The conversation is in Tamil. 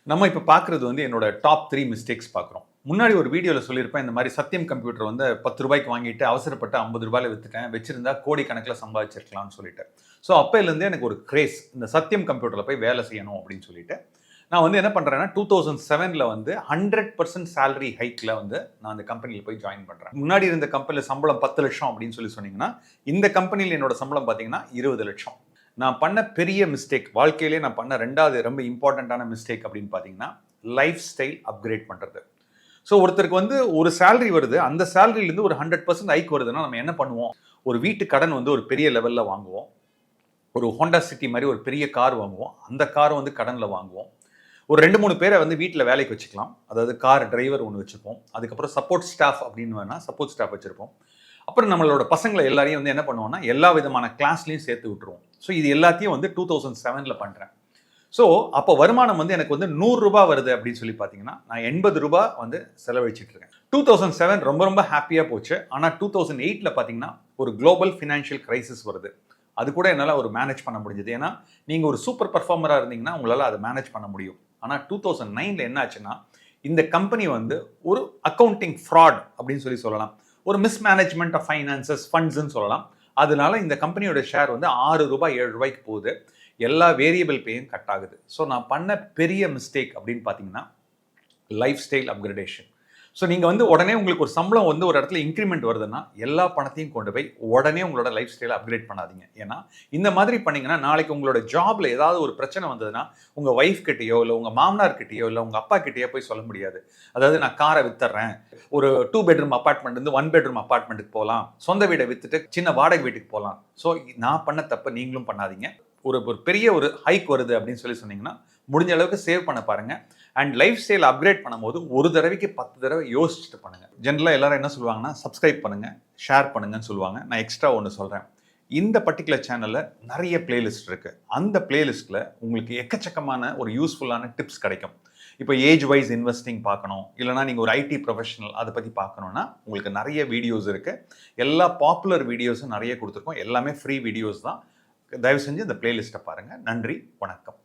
நம்ம இப்போ பார்க்குறது வந்து என்னோட டாப் 3 மிஸ்டேக்ஸ் பார்க்குறோம். முன்னாடி ஒரு வீடியோல சொல்லியிருப்பேன், இந்த மாரி சத்யம் கம்ப்யூட்டர் வந்து ரூ. 10க்கு வாங்கிட்டு அவசரப்பட்டு ரூ. 50ல வித்துட்டேன். வச்சிருந்தா கோடிக்கணக்கில சம்பாதிச்சிருக்கலாம்னு சொல்லிட்டு. ஸோ அப்பைலேருந்தே எனக்கு ஒரு கிரேஸ். இந்த சத்யம் கம்ப்யூட்டர்ல போய் வேலை செய்யணும் அப்படின்னு சொல்லிட்டு. நான் வந்து என்ன பண்றேன்னா, 2007ல வந்து 100% சேலரி ஹைக்ல வந்து நான் அந்த கம்பெனில போய் ஜாயின் பண்றேன். முன்னாடி இருந்த கம்பெனில சம்பளம் 10,00,000 அப்படின்னு சொன்னீங்கன்னா, இந்த கம்பெனில என்னோட சம்பளம் பார்த்தீங்கன்னா 20,00,000. நான் பண்ண பெரிய மிஸ்டேக், வாழ்க்கையிலேயே நான் பண்ண 2வது ரொம்ப இம்பார்ட்டன்ட்டான மிஸ்டேக் அப்படின்னு பார்த்தீங்கன்னா, லைஃப் ஸ்டைல் அப்கிரேட் பண்றது. ஸோ ஒருத்தருக்கு வந்து ஒரு சேலரி வருது, அந்த சேலரிலேருந்து ஒரு 100% ஹைக் வருதுன்னா நம்ம என்ன பண்ணுவோம்? ஒரு வீட்டு கடன் வந்து ஒரு பெரிய லெவல்ல வாங்குவோம். ஒரு ஹோண்டா சிட்டி மாரி ஒரு பெரிய கார் வாங்குவோம். அந்த கார வந்து கடன்ல வாங்குவோம். ஒரு 2, 3 பேரை வந்து வீட்ல வேலைக்கு வச்சுக்கலாம். அதாவது கார் டிரைவர் ஒண்ணு வச்சுப்போம். அதுக்கப்புறம் சப்போர்ட் ஸ்டாஃப் அப்படின்னு வேணா சப்போர்ட் ஸ்டாஃப் வச்சிருப்போம். அப்புறம் நம்மளோட பசங்கள எல்லாரையும் வந்து என்ன பண்ணுவோம்னா, எல்லா விதமான கிளாஸ்லயும் சேர்த்து விட்டுருவோம். ஸோ இது எல்லாத்தையும் வந்து 2007ல பண்றேன். ஸோ அப்போ வருமானம் வந்து எனக்கு வந்து ரூ. 100 வருது அப்படின்னு சொல்லி பார்த்தீங்கன்னா, நான் ரூ. 80 வந்து செலவழிச்சிட்டு இருக்கேன். 2007 ரொம்ப ரொம்ப ஹேப்பியா போச்சு. ஆனா 2008ல பார்த்தீங்கன்னா, ஒரு குளோபல் ஃபினான்ஷியல் கிரைசிஸ் வருது. அது கூட என்னால ஒரு மேனேஜ் பண்ண முடிஞ்சது. ஏன்னா, நீங்க ஒரு சூப்பர் பெர்ஃபார்மரா இருந்தீங்கன்னா, உங்களால அத மேனேஜ் பண்ண முடியும். ஆனா 2009ல என்ன ஆச்சுன்னா, இந்த கம்பெனி வந்து ஒரு அக்கவுண்டிங் ஃப்ராட் அப்படின்னு சொல்லலாம். ஒரு மிஸ்மேனேஜ்மென்ட் ஆஃப் ஃபைனான்சஸ், ஃபண்ட்ஸ்ன்னு சொல்லலாம். அதனால இந்த கம்பெனியோட ஷேர் வந்து ரூ. 6 ரூ. 7க்கு போகுது. எல்லா வேரியபிள் பேயும் கட் ஆகுது. ஸோ நான் பண்ண பெரிய மிஸ்டேக் அப்படின்னு பார்த்தீங்கன்னா, லைஃப் ஸ்டைல் அப்கிரேடேஷன். ஸோ நீங்க வந்து உடனே உங்களுக்கு ஒரு சம்பளம் வந்து ஒரு இடத்துல இன்கிரிமெண்ட் வருதுன்னா, எல்லா பணத்தையும் கொண்டு போய் உடனே உங்களோட லைஃப் ஸ்டைல அப்கிரேட் பண்ணாதீங்க. ஏன்னா, இந்த மாதிரி பண்ணீங்கன்னா, நாளைக்கு உங்களோட ஜாப்ல ஏதாவது ஒரு பிரச்சனை வந்ததுன்னா, உங்க வைஃப் கிட்டயோ, இல்ல உங்க மாமனார் கிட்டயோ, இல்ல உங்க அப்பா கிட்டயோ போய் சொல்ல முடியாது. அதாவது நான் கார வித்துர்றேன். ஒரு 2 பெட்ரூம் அபார்ட்மெண்ட் இருந்து 1 பெட்ரூம் அபார்ட்மெண்ட்க்கு போலாம். சொந்த வீட வித்துட்டு சின்ன வாடகை வீட்டுக்கு போலாம். ஸோ நான் பண்ண தப்ப நீங்களும் பண்ணாதீங்க. ஒரு ஒரு பெரிய ஒரு ஹைக் வருது அப்படின்னு சொன்னீங்கன்னா, முடிஞ்ச அளவுக்கு சேவ் பண்ண பாருங்க. அண்ட் லைஃப் ஸ்டைல் அப்கிரேட் பண்ணும்போது ஒரு தடவைக்கு 10 தடவை யோசிச்சுட்டு பண்ணுங்க. ஜென்ரலா எல்லாரும் என்ன சொல்லுவாங்கன்னா, சப்ஸ்கிரைப் பண்ணுங்க, ஷேர் பண்ணுங்கன்னு சொல்லுவாங்க. நான் எக்ஸ்ட்ரா ஒண்ணு சொல்றேன். இந்த பர்ட்டிகுலர் சேனல்ல நிறைய பிளேலிஸ்ட் இருக்கு. அந்த பிளேலிஸ்ட்ல உங்களுக்கு எக்கச்சக்கமான ஒரு யூஸ்ஃபுல்லான டிப்ஸ் கிடைக்கும். இப்போ ஏஜ் வைஸ் இன்வெஸ்டிங் பார்க்கணும், இல்லைனா நீங்க ஒரு ஐடி ப்ரொஃபஷனல் அதை பத்தி பார்க்கணும்னா உங்களுக்கு நிறைய வீடியோஸ் இருக்கு. எல்லா பாப்புலர் வீடியோஸும் நிறைய கொடுத்துருக்கோம். எல்லாமே ஃப்ரீ வீடியோஸ் தான். தயவு செஞ்சு இந்த பிளேலிஸ்ட்டை பாருங்க. நன்றி, வணக்கம்.